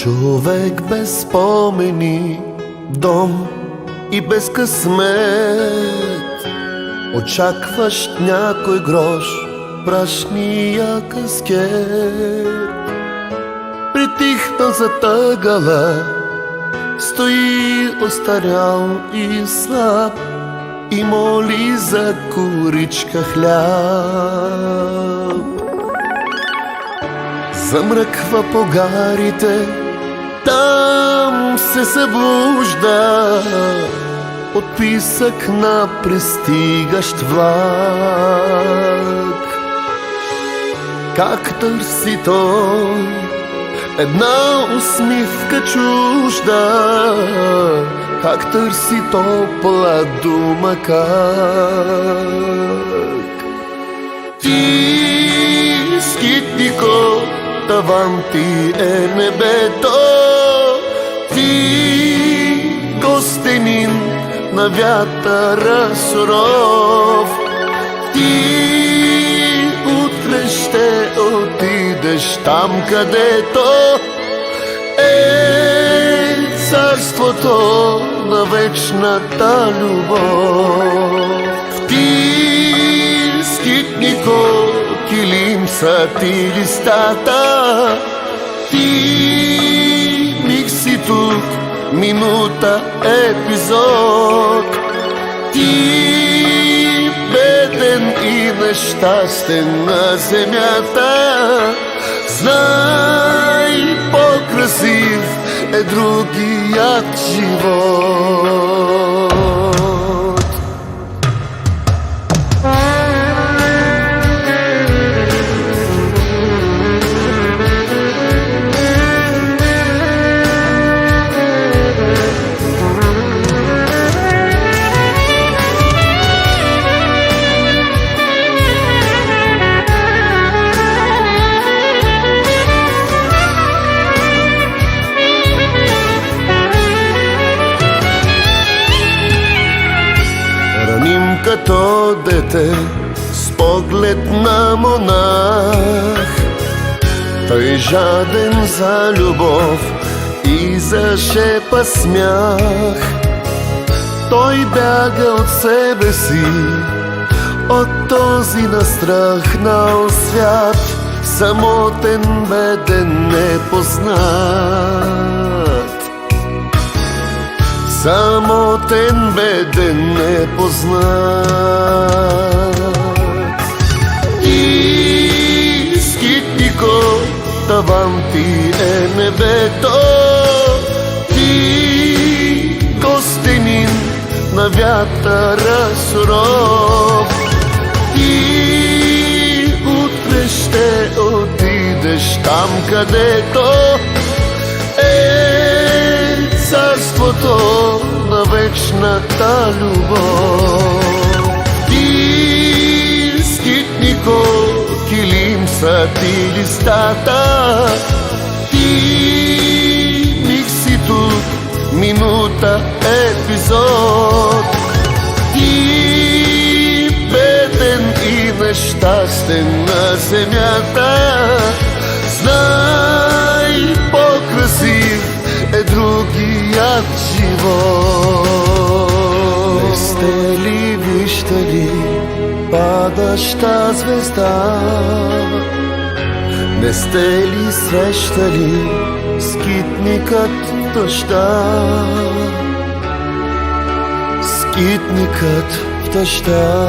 Човек без спомени, дом и без късмет. Очакваш някой грош, прашния каскет. Притихнал затъгала, стои остарял и слаб и моли за куричка хляб. Замръква по гарите, там се събужда от писък на пристигащ влак. Как търси той една усмивка чужда, как търси топла дума, как ти, скитнико, таван ти е небето, ти, гостенин на вятъра суров, ти утре ще отидеш там, където е царството на вечната любов. Ти, скитнико, килим са ти листата, ти миг си тук, минута, епизод. Ти, беден и нещастен на земята, знай, по-красив е другият живот. Като дете с поглед на монах, той жаден за любов и за шепа смях. Той бяга от себе си, от този настръхнал свят, самотен, беден, непознат. Самотен, беден, непознат. Ти, скитнико, таван ти е небето, ти, гостенин на вятъра суров, ти утре ще отидеш там, където царството на вечната любов. Ти, скитнико, килим са ти листата, ти миг си тук, минута, епизод. Ти, беден и нещастен на земята, знай, по-красив е другият живот. Не сте ли виждали падаща звезда? Не сте ли срещали скитникът в дъжда? Скитникът в дъжда.